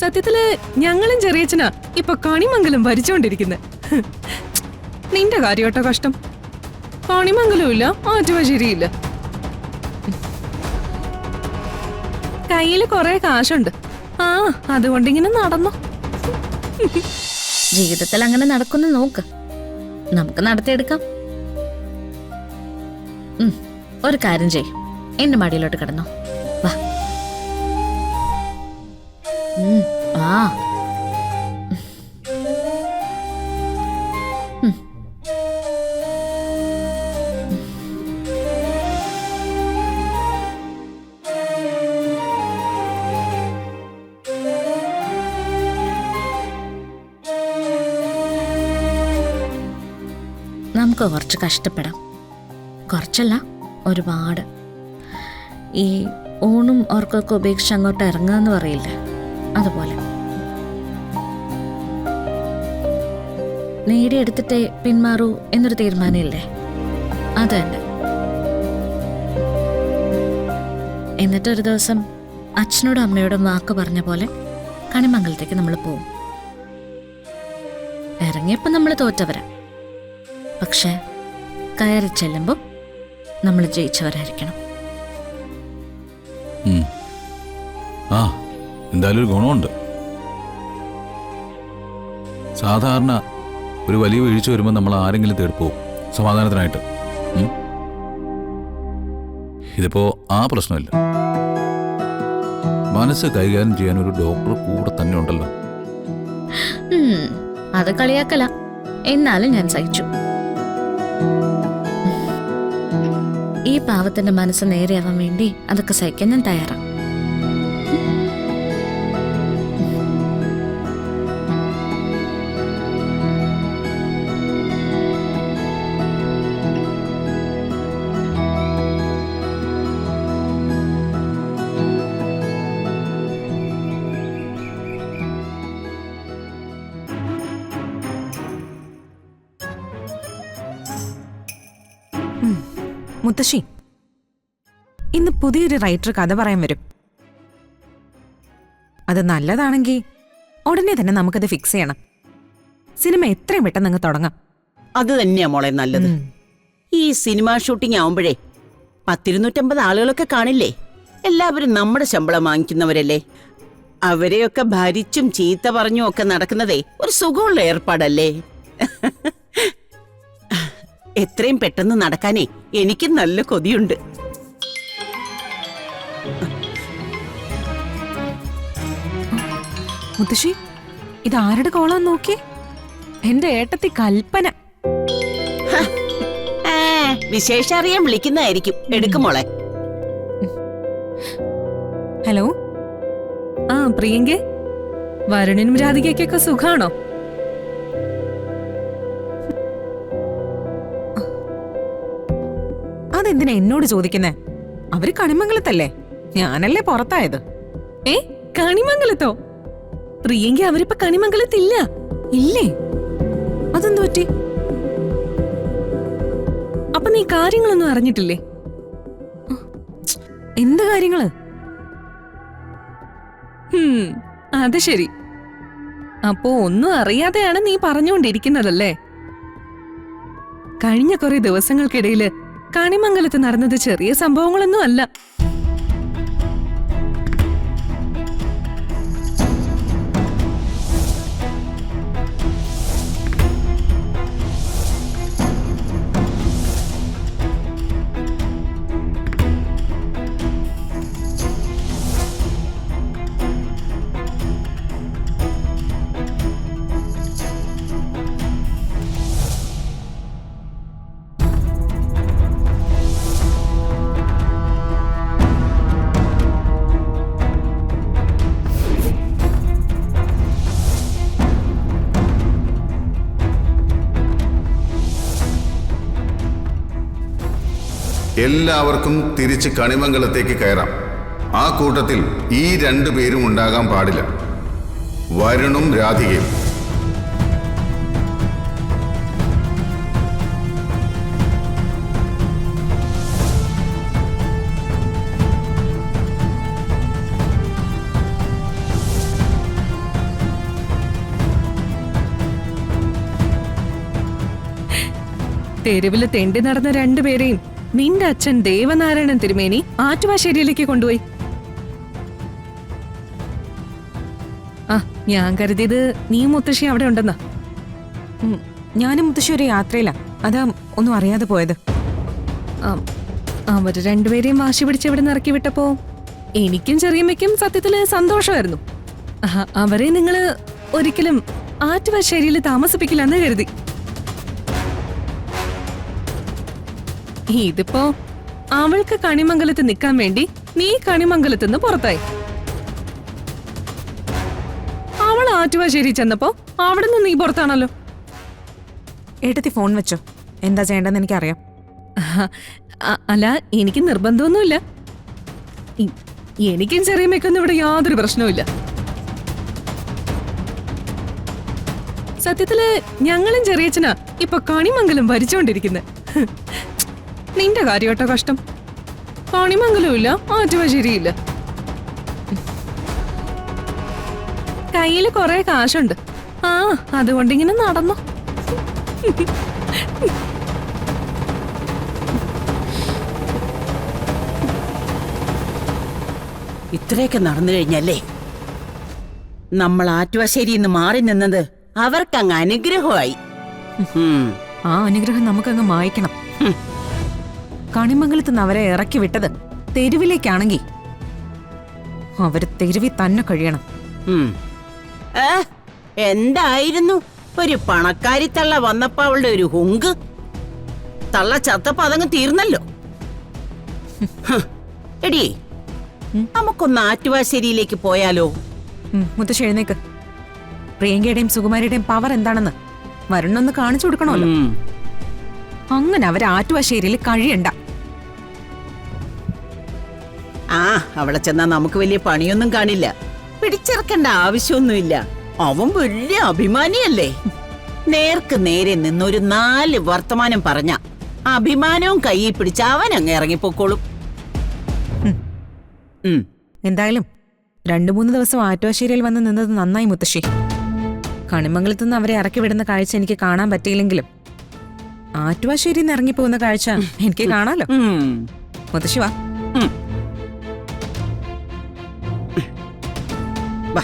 സത്യത്തില് ഞങ്ങളും ചെറിയച്ഛനാ ഇപ്പൊ കണിമംഗലം ഭരിച്ചോണ്ടിരിക്കുന്നത്. നിന്റെ കാര്യോട്ടോ കഷ്ടം. കണിമംഗലവും ഇല്ല, ആറ്റുവശേരിയില്ല. കയ്യില് കൊറേ കാശുണ്ട്. ആ, അതുകൊണ്ടിങ്ങനെ നടന്നു. ജീവിതത്തിൽ അങ്ങനെ നടക്കുന്നു നോക്ക്, നമുക്ക് നടത്തിയെടുക്കാം. ഒരു കാര്യം ചെയ്, എന്റെ മടിയിലോട്ട് കിടന്നോ. വാ. ആ നമുക്ക് കുറച്ച് കഷ്ടപ്പെടാം. കുറച്ചല്ല, ഒരുപാട്. ഈ ഊണും ഓർക്കൊക്കെ ഉപേക്ഷിച്ച് അങ്ങോട്ട് ഇറങ്ങാന്ന് പറയില്ലേ, അതുപോലെ. നേടിയെടുത്തിട്ടേ പിന്മാറൂ എന്നൊരു തീരുമാനമില്ലേ, അത് തന്നെ. എന്നിട്ടൊരു ദിവസം അച്ഛനോടും അമ്മയോടും വാക്ക് പറഞ്ഞ പോലെ കണിമംഗലത്തേക്ക് നമ്മൾ പോവും. ഇറങ്ങിയപ്പോൾ നമ്മൾ തോറ്റവരാ, പക്ഷെ കയറി ചെല്ലുമ്പോൾ നമ്മൾ ജയിച്ചവരായിരിക്കണം. ആ, എന്തായാലും ഒരു ഗുണമുണ്ട്. സാധാരണ ഒരു വലിയ വീഴ്ച വരുമ്പോൾ നമ്മൾ ആരെങ്കിലും തേടി പോകും സമാധാനത്തിനായിട്ട്. ഇതിപ്പോ ആ പ്രശ്നമില്ല. മനസ്സ് കൈകാര്യം ചെയ്യാൻ ഒരു ഡോക്ടർ കൂടെ തന്നെ ഉണ്ടല്ലോ. അത് കളിയാക്കല, എന്നാലും ഞാൻ സഹിച്ചു. ഈ പാവത്തിന്റെ മനസ്സ് നേരെയാവാൻ വേണ്ടി അതൊക്കെ സഹിക്കാൻ ഞാൻ തയ്യാറാണ്. മുത്തശ്ശി, ഇന്ന് പുതിയൊരു റൈറ്റർ കഥ പറയാൻ വരും. അത് നല്ലതാണെങ്കിൽ ഉടനെ തന്നെ നമുക്കത് ഫിക്സ് ചെയ്യണം. സിനിമ എത്രയും പെട്ടെന്ന് അങ്ങ് തുടങ്ങാം. അത് തന്നെയാ മോളെ നല്ലത്. ഈ സിനിമ ഷൂട്ടിംഗ് ആവുമ്പോഴേ 250 ആളുകളൊക്കെ കാണില്ലേ? എല്ലാവരും നമ്മുടെ ശമ്പളം വാങ്ങിക്കുന്നവരല്ലേ? അവരെയൊക്കെ ഭരിച്ചും ചീത്ത പറഞ്ഞും ഒക്കെ നടക്കുന്നതേ ഒരു സുഖമുള്ള ഏർപ്പാടല്ലേ? എത്രയും പെട്ടെന്ന് നടക്കാനേ എനിക്ക് നല്ല കൊതിയുണ്ട്. മുത്തശ്ശി, ഇത് ആരുടെ കോളാന്ന് നോക്കി? എന്റെ ഏട്ടത്തി കൽപ്പന. വിശേഷം അറിയാൻ വിളിക്കുന്നതായിരിക്കും. എടുക്കും മോളെ. ഹലോ. ആ പ്രിയങ്കേ, വരുണിനും രാധികയ്ക്കൊക്കെ സുഖാണോ? അതെന്തിനാ എന്നോട് ചോദിക്കുന്നേ? അവര് കണിമംഗലത്തല്ലേ, ഞാനല്ലേ പുറത്തായത്. കണിമംഗലത്തോ? പ്രിയങ്കി അവരിപ്പോ കണിമംഗലത്തില്ല. ഇല്ലേ? അതെന്തു പറ്റി? അപ്പൊ നീ കാര്യങ്ങളൊന്നും അറിഞ്ഞിട്ടില്ലേ? എന്ത് കാര്യങ്ങള്? അത് ശരി. അപ്പോ ഒന്നും അറിയാതെയാണ് നീ പറഞ്ഞുകൊണ്ടിരിക്കുന്നതല്ലേ? കഴിഞ്ഞ കുറെ ദിവസങ്ങൾക്കിടയില് കണിമംഗലത്ത് നടന്നത് ചെറിയ സംഭവങ്ങളൊന്നും അല്ല. എല്ലാവർക്കും തിരിച്ച് കണിമംഗലത്തേക്ക് കയറാം. ആ കൂട്ടത്തിൽ ഈ 2 പേരും ഉണ്ടാകാൻ പാടില്ല, വരുണും രാധികയും. തെരുവില് തെണ്ടി നടന്ന രണ്ടുപേരെയും നിന്റെ അച്ഛൻ ദേവനാരായണൻ തിരുമേനി ആറ്റുവാശ്ശേരിയിലേക്ക് കൊണ്ടുപോയി. ആ, ഞാൻ കരുതിയത് നീ മുത്തശ്ശി അവിടെ ഉണ്ടെന്നാ. ഞാനും മുത്തശ്ശി ഒരു യാത്രയില്ല, അതാ ഒന്നും അറിയാതെ പോയത്. അവര് രണ്ടുപേരെയും വാശി പിടിച്ച് ഇവിടെ നിന്ന് ഇറക്കി വിട്ടപ്പോ എനിക്കും ചെറിയമ്മയ്ക്കും സത്യത്തില് സന്തോഷമായിരുന്നു. അവരെ നിങ്ങള് ഒരിക്കലും ആറ്റുവാശ്ശേരിയിൽ താമസിപ്പിക്കില്ലെന്ന് കരുതി. ഇതിപ്പോ അവൾക്ക് കണിമംഗലത്ത് നിൽക്കാൻ വേണ്ടി നീ കണിമംഗലത്ത് നിന്ന് പുറത്തായി. അവൾ ആറ്റുവാശ്ശേരി ചെന്നപ്പോ അവിടെ നിന്ന് നീ പുറത്താണല്ലോ. ഏട്ടത്തി ഫോൺ വെച്ചോ, എന്താ ചെയ്യേണ്ടെന്ന് എനിക്കറിയാം. അല്ല, എനിക്ക് നിർബന്ധമൊന്നുമില്ല. എനിക്കും ചെറിയമ്മയ്ക്കൊന്നും ഇവിടെ യാതൊരു പ്രശ്നവുമില്ല. സത്യത്തില് ഞങ്ങളും ചെറിയച്ഛനാ ഇപ്പൊ കണിമംഗലം ഭരിച്ചുകൊണ്ടിരിക്കുന്നത്. നിന്റെ കാര്യോട്ടോ കഷ്ടം. കണിമംഗലവും ഇല്ല, ആറ്റുവാശ്ശേരിയില്ല. കയ്യില് കുറെ കാശുണ്ട്. ആ, അതുകൊണ്ടിങ്ങനെ നടന്നു. ഇത്രയൊക്കെ നടന്നു കഴിഞ്ഞല്ലേ നമ്മൾ ആറ്റുവാശ്ശേരിയിൽ നിന്ന് മാറി നിന്നത് അവർക്കങ്ങ് അനുഗ്രഹമായി. ആ അനുഗ്രഹം നമുക്കങ്ങ് മായ്ക്കണം. കണിമംഗലത്ത് നിന്ന് അവരെ ഇറക്കി വിട്ടത് തെരുവിലേക്കാണെങ്കിൽ അവര് തെരുവിൽ തന്നെ കഴിയണം. എന്തായിരുന്നു ഒരു പണക്കാരി തള്ള വന്നപ്പോ അവളുടെ ഒരു ഹുങ്ക്. തള്ള ചത്തപ്പോ അതങ്ങ് തീർന്നല്ലോ. എടി, നമുക്കൊന്ന് ആറ്റുവാശ്ശേരിയിലേക്ക് പോയാലോ? മുത്തശ്ശി എഴുന്നേക്ക്. പ്രിയങ്കയുടെയും സുകുമാരിയുടെയും പവർ എന്താണെന്ന് വരുണൊന്ന് കാണിച്ചു കൊടുക്കണമല്ലോ. അങ്ങനെ അവര് ആറ്റുവാശ്ശേരിയിൽ കഴിയണ്ട. ആ, അവിടെ ചെന്നാ നമുക്ക് വലിയ പണിയൊന്നും കാണില്ല. പിടിച്ചിറക്കേണ്ട ആവശ്യമൊന്നുമില്ല. അവൻ വലിയ അഭിമാനിയല്ലേ. നേർക്ക് നേരെ നിന്നൊരു 4 വർത്തമാനം പറഞ്ഞ അഭിമാനവും കയ്യിൽ പിടിച്ച അവൻ അങ്ങ് ഇറങ്ങിപ്പോക്കോളും. എന്തായാലും 2-3 ദിവസം ആറ്റുവാശ്ശേരിയിൽ വന്ന് നിന്നത് നന്നായി മുത്തശ്ശി. കണിമംഗലത്ത് നിന്ന് അവരെ ഇറക്കി വിടുന്ന കാഴ്ച എനിക്ക് കാണാൻ പറ്റിയില്ലെങ്കിലും ആറ്റുവാശ്ശേരിയിൽ നിന്ന് ഇറങ്ങിപ്പോകുന്ന കാഴ്ച എനിക്ക് കാണാലോ. മുത്തശ്ശി വാ. വാ.